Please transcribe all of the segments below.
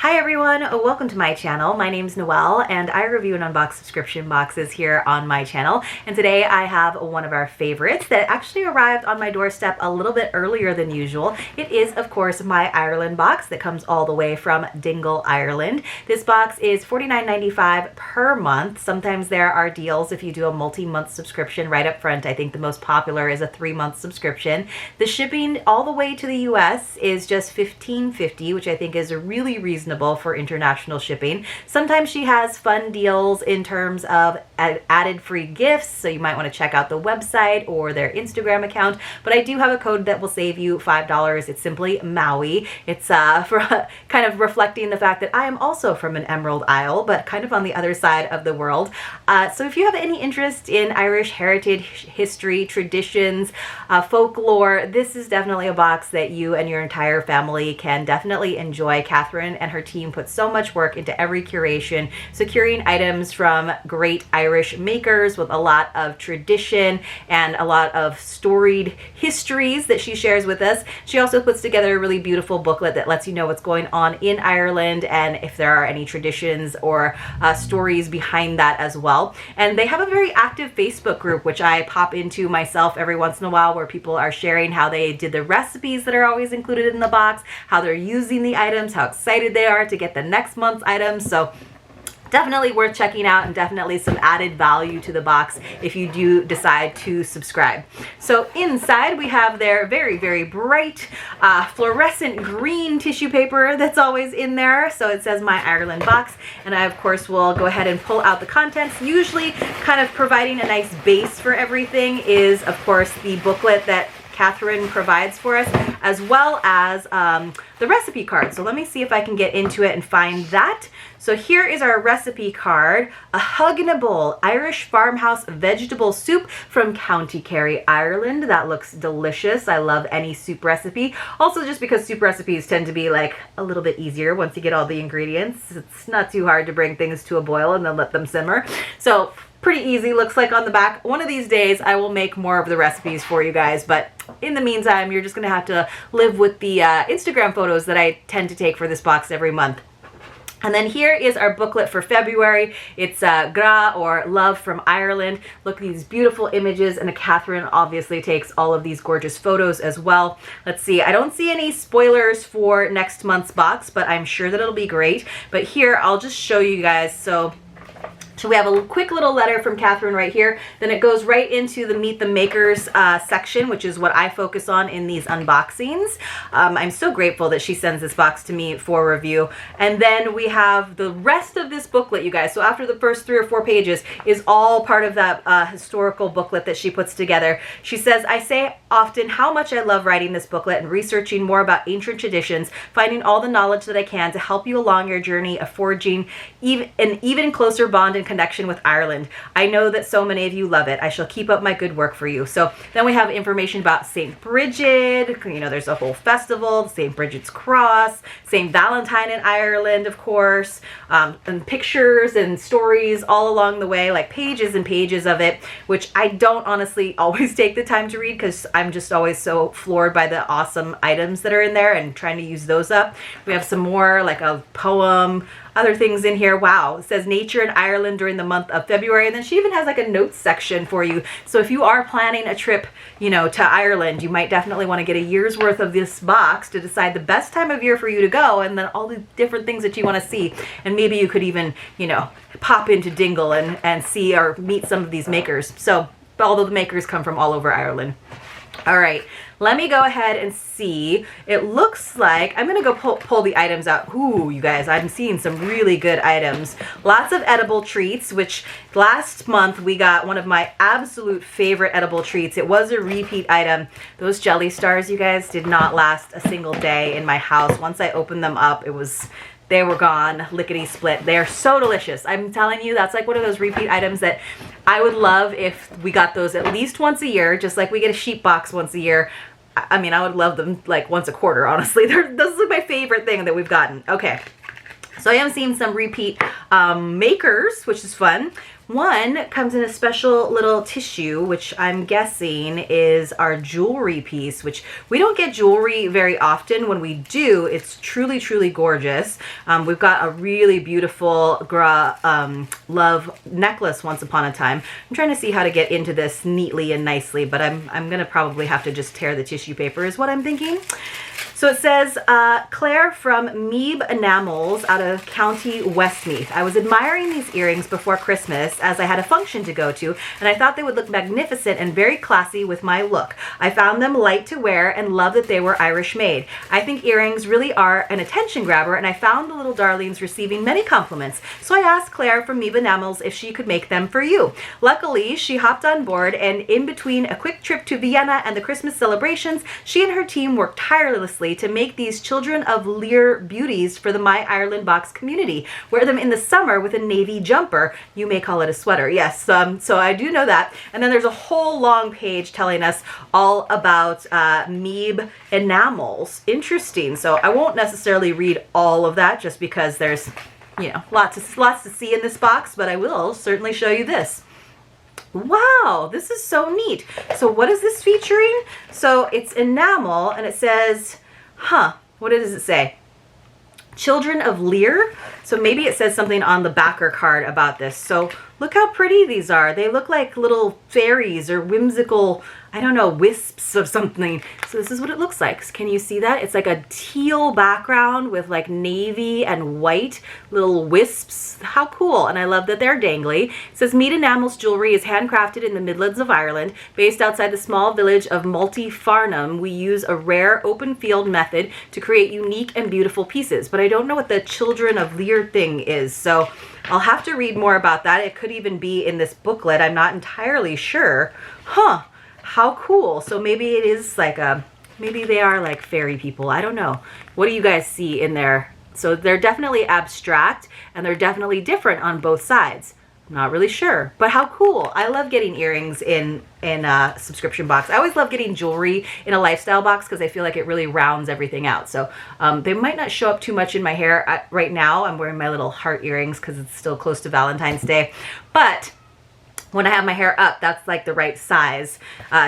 Hi everyone, welcome to my channel. My name's Noelle and I review and unbox subscription boxes here on my channel. And today I have one of our favorites that actually arrived on my doorstep a little bit earlier than usual. It is, of course, my Ireland box that comes all the way from Dingle, Ireland. This box is $49.95 per month. Sometimes there are deals if you do a multi-month subscription right up front. I think the most popular is a 3-month subscription. The shipping all the way to the US is just $15.50, which I think is a really reasonable for international shipping. Sometimes she has fun deals in terms of added free gifts, so you might want to check out the website or their Instagram account. But I do have a code that will save you $5. It's simply Maui. It's for kind of reflecting the fact that I am also from an Emerald Isle, but kind of on the other side of the world. So if you have any interest in Irish heritage, history, traditions, folklore, this is definitely a box that you and your entire family can definitely enjoy. Catherine and her team put so much work into every curation, securing items from great Irish makers with a lot of tradition and a lot of storied histories that she shares with us. She also puts together a really beautiful booklet that lets you know what's going on in Ireland and if there are any traditions or stories behind that as well. And they have a very active Facebook group, which I pop into myself every once in a while, where people are sharing how they did the recipes that are always included in the box, how they're using the items, how excited they are to get the next month's items. So definitely worth checking out, and definitely some added value to the box if you do decide to subscribe. So inside we have their very, very bright fluorescent green tissue paper that's always in there. So it says My Ireland Box, and I of course will go ahead and pull out the contents. Usually kind of providing a nice base for everything is of course the booklet that Catherine provides for us, as well as the recipe card. So let me see if I can get into it and find that. So here is our recipe card: a hug in a bowl Irish farmhouse vegetable soup from County Kerry, Ireland. That looks delicious. I love any soup recipe. Also, just because soup recipes tend to be like a little bit easier once you get all the ingredients. It's not too hard to bring things to a boil and then let them simmer. So pretty easy, looks like on the back. One of these days I will make more of the recipes for you guys, but in the meantime you're just gonna have to live with the Instagram photos that I tend to take for this box every month. And then here is our booklet for February. It's Gra, or Love from Ireland. Look at these beautiful images, and Catherine obviously takes all of these gorgeous photos as well. Let's see, I don't see any spoilers for next month's box, but I'm sure that it'll be great. But here, I'll just show you guys. So we have a quick little letter from Catherine right here. Then it goes right into the Meet the Makers section, which is what I focus on in these unboxings. I'm so grateful that she sends this box to me for review. And then we have the rest of this booklet, you guys. So after the first 3 or 4 pages is all part of that historical booklet that she puts together. She says, I say often how much I love writing this booklet and researching more about ancient traditions, finding all the knowledge that I can to help you along your journey of forging an even closer bond and connection with Ireland. I know that so many of you love it. I shall keep up my good work for you. So then we have information about St. Bridget. You know, there's a whole festival, St. Bridget's Cross, St. Valentine in Ireland, of course, and pictures and stories all along the way, like pages and pages of it, which I don't honestly always take the time to read because I'm just always so floored by the awesome items that are in there and trying to use those up. We have some more, like a poem, other things in here. Wow, it says nature in Ireland during the month of February, and then she even has like a notes section for you. So if you are planning a trip, you know, to Ireland, you might definitely want to get a year's worth of this box to decide the best time of year for you to go, and then all the different things that you want to see. And maybe you could even, you know, pop into Dingle and see or meet some of these makers. So although the makers come from all over Ireland. All right, let me go ahead and see. It looks like I'm gonna go pull the items out. Ooh, you guys, I'm seeing some really good items. Lots of edible treats, which last month we got one of my absolute favorite edible treats. It was a repeat item. Those jelly stars, you guys, did not last a single day in my house. Once I opened them up, they were gone, lickety split. They are so delicious. I'm telling you, that's like one of those repeat items that I would love if we got those at least once a year, just like we get a sheep box once a year. I mean, I would love them like once a quarter, honestly. This is my favorite thing that we've gotten. Okay, so I am seeing some repeat makers, which is fun. One comes in a special little tissue, which I'm guessing is our jewelry piece, which we don't get jewelry very often. When we do, it's truly, truly gorgeous. We've got a really beautiful love necklace once upon a time. I'm trying to see how to get into this neatly and nicely, but I'm gonna probably have to just tear the tissue paper is what I'm thinking. So it says, Claire from Meeb Enamels out of County Westmeath. I was admiring these earrings before Christmas as I had a function to go to, and I thought they would look magnificent and very classy with my look. I found them light to wear and love that they were Irish made. I think earrings really are an attention grabber, and I found the little darlings receiving many compliments. So I asked Claire from Meeb Enamels if she could make them for you. Luckily, she hopped on board, and in between a quick trip to Vienna and the Christmas celebrations, she and her team worked tirelessly to make these Children of Lear beauties for the My Ireland Box community. Wear them in the summer with a navy jumper. You may call it a sweater. Yes, so I do know that. And then there's a whole long page telling us all about Meeb Enamels. Interesting. So I won't necessarily read all of that just because there's, you know, lots to see in this box, but I will certainly show you this. Wow, this is so neat. So what is this featuring? So it's enamel, and it says, what does it say? Children of Lear. So maybe it says something on the backer card about this. So look how pretty these are. They look like little fairies or whimsical, I don't know, wisps of something. So this is what it looks like. Can you see that? It's like a teal background with like navy and white little wisps. How cool. And I love that they're dangly. It says Mead Enamels jewelry is handcrafted in the Midlands of Ireland. Based outside the small village of Multifarnham, we use a rare open field method to create unique and beautiful pieces. But I don't know what the Children of Lear thing is. So I'll have to read more about that. It could even be in this booklet. I'm not entirely sure. How cool. So maybe it is like maybe they are like fairy people. I don't know. What do you guys see in there? So they're definitely abstract and they're definitely different on both sides. I'm not really sure, but how cool. I love getting earrings in a subscription box. I always love getting jewelry in a lifestyle box because I feel like it really rounds everything out. So they might not show up too much in my hair. Right now I'm wearing my little heart earrings because it's still close to Valentine's Day. But when I have my hair up, that's like the right size,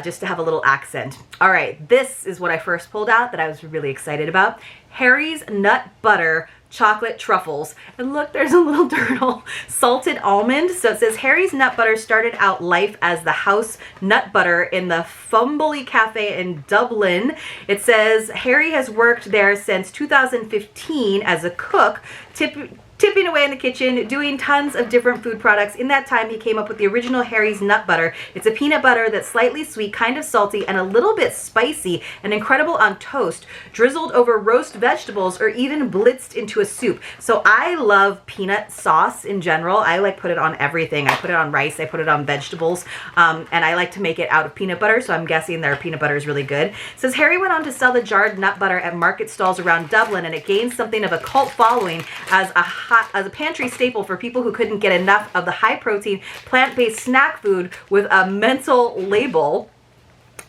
just to have a little accent. All right, this is what I first pulled out that I was really excited about. Harry's Nut Butter Chocolate Truffles. And look, there's a little turtle. Salted almond. So it says Harry's Nut Butter started out life as the house nut butter in the Fumbly Cafe in Dublin. It says Harry has worked there since 2015 as a cook, tipping away in the kitchen, doing tons of different food products. In that time, he came up with the original Harry's Nut Butter. It's a peanut butter that's slightly sweet, kind of salty, and a little bit spicy, and incredible on toast, drizzled over roast vegetables, or even blitzed into a soup. So I love peanut sauce in general. I like put it on everything. I put it on rice, I put it on vegetables, and I like to make it out of peanut butter, so I'm guessing their peanut butter is really good. It says Harry went on to sell the jarred nut butter at market stalls around Dublin, and it gained something of a cult following as a pantry staple for people who couldn't get enough of the high-protein, plant-based snack food with a mental label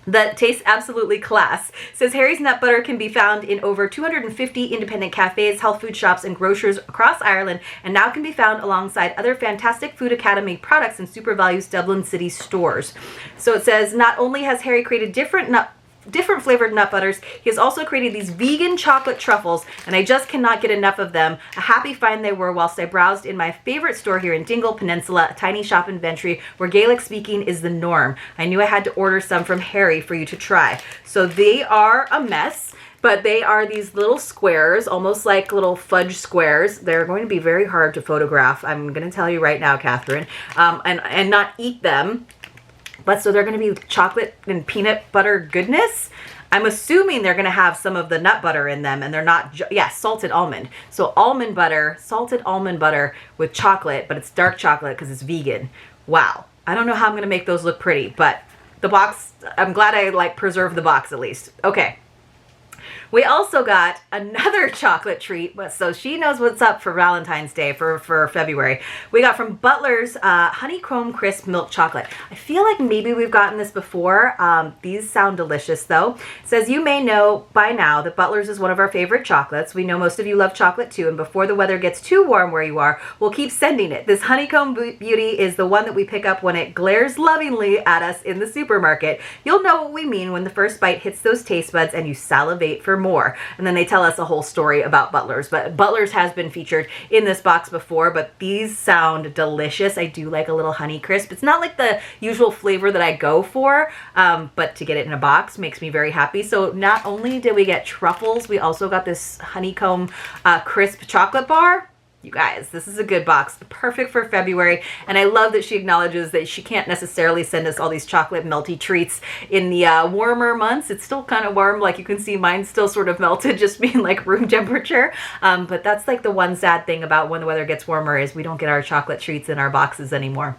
that tastes absolutely class. It says Harry's Nut Butter can be found in over 250 independent cafes, health food shops, and grocers across Ireland, and now can be found alongside other fantastic Food Academy products in Super Values Dublin City stores. So it says not only has Harry created different flavored nut butters, he has also created these vegan chocolate truffles, and I just cannot get enough of them. A happy find they were whilst I browsed in my favorite store here in Dingle Peninsula, a tiny shop in Ventry where Gaelic speaking is the norm. I knew I had to order some from Harry for you to try. So they are a mess, but they are these little squares, almost like little fudge squares. They're going to be very hard to photograph. I'm going to tell you right now, Catherine, and not eat them. But so they're going to be chocolate and peanut butter goodness. I'm assuming they're going to have some of the nut butter in them, and they're not, salted almond. So almond butter, salted almond butter with chocolate, but it's dark chocolate because it's vegan. Wow. I don't know how I'm going to make those look pretty, but the box, I'm glad I preserved the box at least. Okay. We also got another chocolate treat, so she knows what's up for Valentine's Day for February. We got from Butler's Honeycomb Crisp Milk Chocolate. I feel like maybe we've gotten this before. These sound delicious though. It says, you may know by now that Butler's is one of our favorite chocolates. We know most of you love chocolate too, and before the weather gets too warm where you are, we'll keep sending it. This Honeycomb Beauty is the one that we pick up when it glares lovingly at us in the supermarket. You'll know what we mean when the first bite hits those taste buds and you salivate for more. And then they tell us a whole story about Butler's, but Butler's has been featured in this box before, but these sound delicious. I do like a little honey crisp. It's not like the usual flavor that I go for, but to get it in a box makes me very happy. So not only did we get truffles, we also got this honeycomb crisp chocolate bar. You guys, this is a good box, perfect for February. And I love that she acknowledges that she can't necessarily send us all these chocolate melty treats in the warmer months. It's still kind of warm, like you can see mine's still sort of melted, just being like room temperature. But that's like the one sad thing about when the weather gets warmer is we don't get our chocolate treats in our boxes anymore.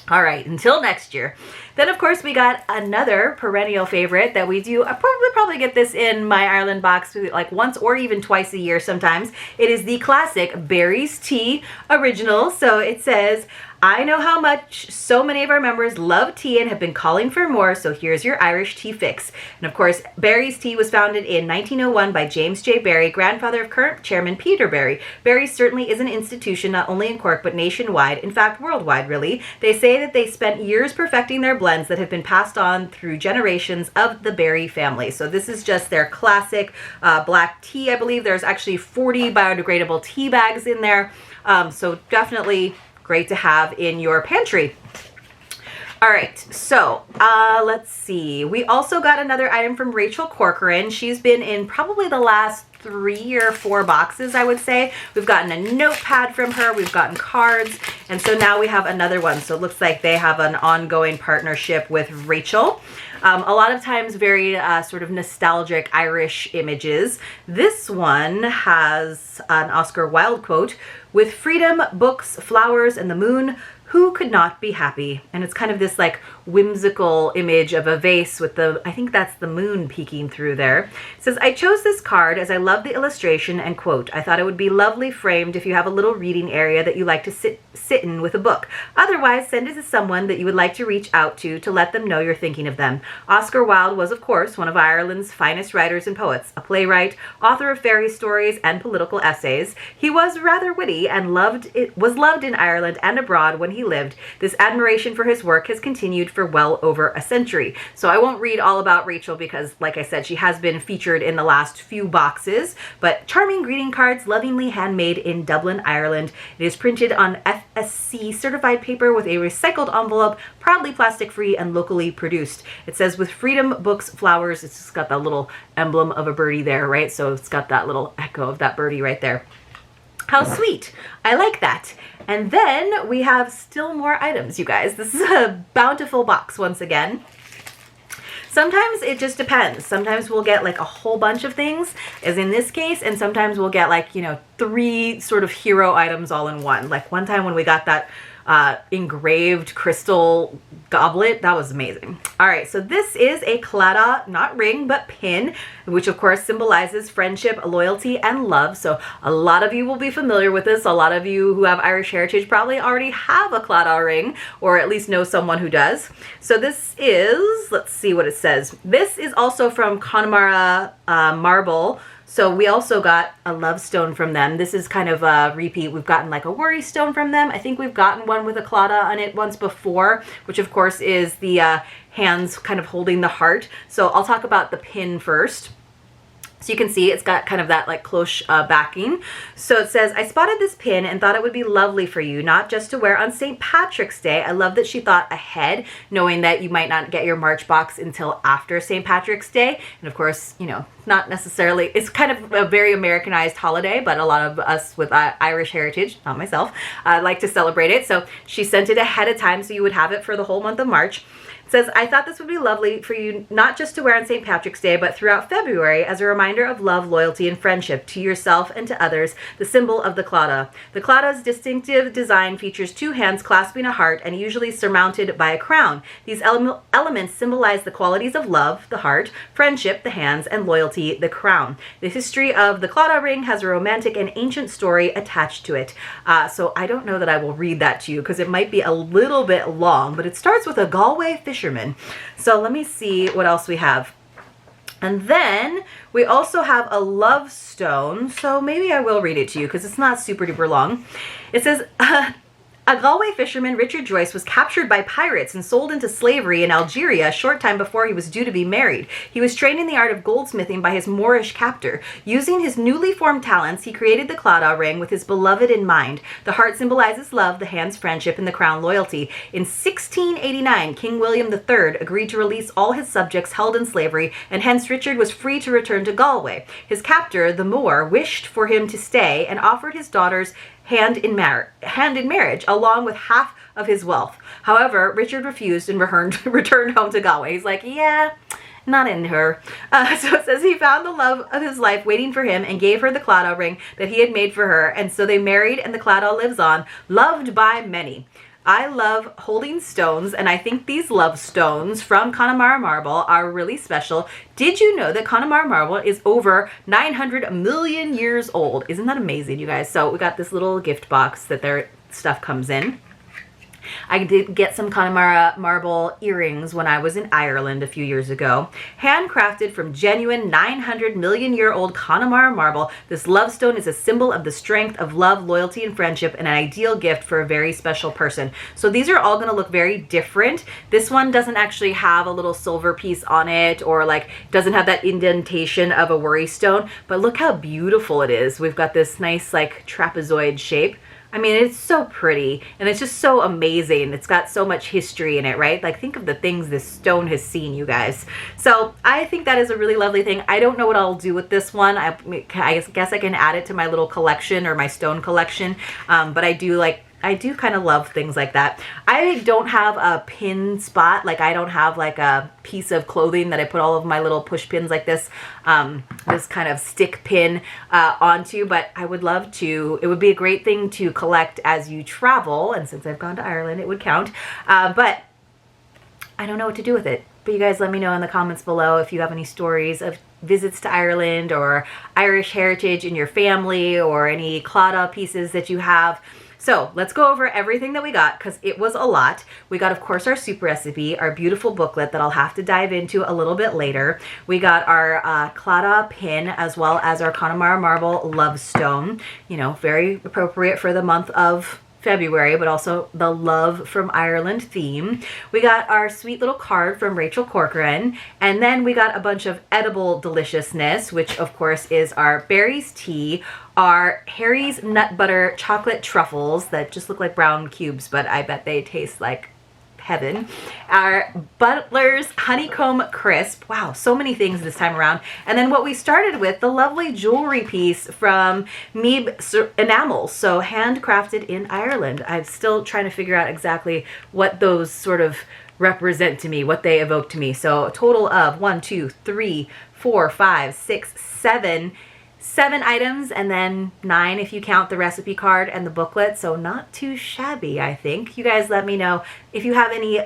All right, until next year. Then, of course, we got another perennial favorite that we do. I probably get this in my Ireland box like once or even twice a year sometimes. It is the classic Berry's Tea Original. So it says, I know how much so many of our members love tea and have been calling for more, so here's your Irish tea fix. And of course, Berry's Tea was founded in 1901 by James J. Barry, grandfather of current chairman Peter Barry. Barry's certainly is an institution not only in Cork, but nationwide, in fact, worldwide, really. They say that they spent years perfecting their blends that have been passed on through generations of the Barry family. So this is just their classic black tea. I believe there's actually 40 biodegradable tea bags in there. So definitely great to have in your pantry. All right, so let's see. We also got another item from Rachel Corcoran. She's been in probably the last 3 or 4 boxes, I would say. We've gotten a notepad from her, we've gotten cards, and so now we have another one. So it looks like they have an ongoing partnership with Rachel. A lot of times very sort of nostalgic Irish images. This one has an Oscar Wilde quote, "With freedom, books, flowers, and the moon, who could not be happy?" And it's kind of this like whimsical image of a vase with the, I think that's the moon peeking through there. It says, I chose this card as I love the illustration and quote, I thought it would be lovely framed if you have a little reading area that you like to sit in with a book. Otherwise, send it to someone that you would like to reach out to let them know you're thinking of them. Oscar Wilde was, of course, one of Ireland's finest writers and poets, a playwright, author of fairy stories and political essays. He was rather witty and was loved in Ireland and abroad when he lived. This admiration for his work has continued for well over a century. So I won't read all about Rachel because, like I said, she has been featured in the last few boxes, but charming greeting cards, lovingly handmade in Dublin, Ireland. It is printed on FSC certified paper with a recycled envelope, proudly plastic free and locally produced. It says, with freedom, books, flowers. It's just got that little emblem of a birdie there, right? So it's got that little echo of that birdie right there. How sweet. I like that. And then we have still more items, you guys. This is a bountiful box once again. Sometimes it just depends. Sometimes we'll get like a whole bunch of things, as in this case, and sometimes we'll get like, you know, 3 sort of hero items all in one. Like one time when we got that engraved crystal goblet, that was amazing. All right, so this is a claddagh, not ring, but pin, which of course symbolizes friendship, loyalty, and love. So a lot of you will be familiar with this. A lot of you who have Irish heritage probably already have a claddagh ring, or at least know someone who does. So this is, let's see what it says. This is also from Connemara marble. So we also got a love stone from them. This is kind of a repeat. We've gotten like a worry stone from them. I think we've gotten one with a claddagh on it once before, which of course is the hands kind of holding the heart. So I'll talk about the pin first. So you can see it's got kind of that like cloche backing. So it says, I spotted this pin and thought it would be lovely for you, not just to wear on St. Patrick's Day. I love that she thought ahead, knowing that you might not get your March box until after St. Patrick's Day. And of course, you know, not necessarily, it's kind of a very Americanized holiday, but a lot of us with Irish heritage, not myself, like to celebrate it. So she sent it ahead of time so you would have it for the whole month of March. It says, I thought this would be lovely for you not just to wear on St. Patrick's Day, but throughout February as a reminder of love, loyalty, and friendship to yourself and to others, the symbol of the claddagh. The claddag's distinctive design features two hands clasping a heart and usually surmounted by a crown. These elements symbolize the qualities of love, the heart, friendship, the hands, and loyalty, the crown. The history of the claddagh ring has a romantic and ancient story attached to it. So I don't know that I will read that to you because it might be a little bit long, but it starts with a Galway fisherman. So let me see what else we have. And then we also have a love stone. So maybe I will read it to you because it's not super duper long. It says, a Galway fisherman, Richard Joyce, was captured by pirates and sold into slavery in Algeria a short time before he was due to be married. He was trained in the art of goldsmithing by his Moorish captor. Using his newly formed talents, he created the claddagh ring with his beloved in mind. The heart symbolizes love, the hands friendship, and the crown loyalty. In 1689, King William III agreed to release all his subjects held in slavery, and hence Richard was free to return to Galway. His captor, the Moor, wished for him to stay and offered his daughter's hand in marriage, along with half of his wealth. However, Richard refused and returned home to Galway. He's like, yeah, not in her. So it says he found the love of his life waiting for him and gave her the claddagh ring that he had made for her. And so they married, and the claddagh lives on, loved by many. I love holding stones, and I think these love stones from Connemara marble are really special. Did you know that Connemara marble is over 900 million years old? Isn't that amazing, you guys? So we got this little gift box that their stuff comes in. I did get some Connemara marble earrings when I was in Ireland a few years ago. Handcrafted from genuine 900 million year old Connemara marble, this love stone is a symbol of the strength of love, loyalty, and friendship, and an ideal gift for a very special person. So these are all going to look very different. This one doesn't actually have a little silver piece on it, or like doesn't have that indentation of a worry stone, but look how beautiful it is. We've got this nice like trapezoid shape. I mean, it's so pretty, and it's just so amazing. It's got so much history in it, right? Like, think of the things this stone has seen, you guys. So I think that is a really lovely thing. I don't know what I'll do with this one. I guess I can add it to my little collection or my stone collection, but I do kind of love things like that. I don't have a pin spot. Like, I don't have like a piece of clothing that I put all of my little push pins like this, this kind of stick pin onto, but I would love to. It would be a great thing to collect as you travel, and since I've gone to Ireland, it would count. But I don't know what to do with it. But you guys let me know in the comments below if you have any stories of visits to Ireland or Irish heritage in your family, or any claddagh pieces that you have. So let's go over everything that we got, because it was a lot. We got, of course, our soup recipe, our beautiful booklet that I'll have to dive into a little bit later. We got our claddagh pin, as well as our Connemara marble love stone. You know, very appropriate for the month of February, but also the Love from Ireland theme. We got our sweet little card from Rachel Corcoran, and then we got a bunch of edible deliciousness, which of course is our berries tea, our Harry's nut butter chocolate truffles that just look like brown cubes, but I bet they taste like heaven. Our Butler's honeycomb crisp. Wow, so many things this time around. And then what we started with, the lovely jewelry piece from Meeb Enamels, so handcrafted in Ireland. I'm still trying to figure out exactly what those sort of represent to me, what they evoke to me. So a total of 1, 2, 3, 4, 5, 6, 7 items, and then 9 if you count the recipe card and the booklet, so not too shabby, I think. You guys let me know if you have any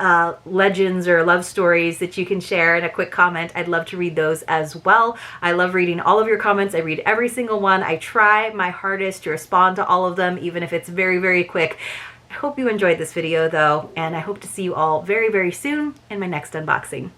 legends or love stories that you can share in a quick comment. I'd love to read those as well. I love reading all of your comments. I read every single one. I try my hardest to respond to all of them, even if it's very, very quick. I hope you enjoyed this video though, and I hope to see you all very, very soon in my next unboxing.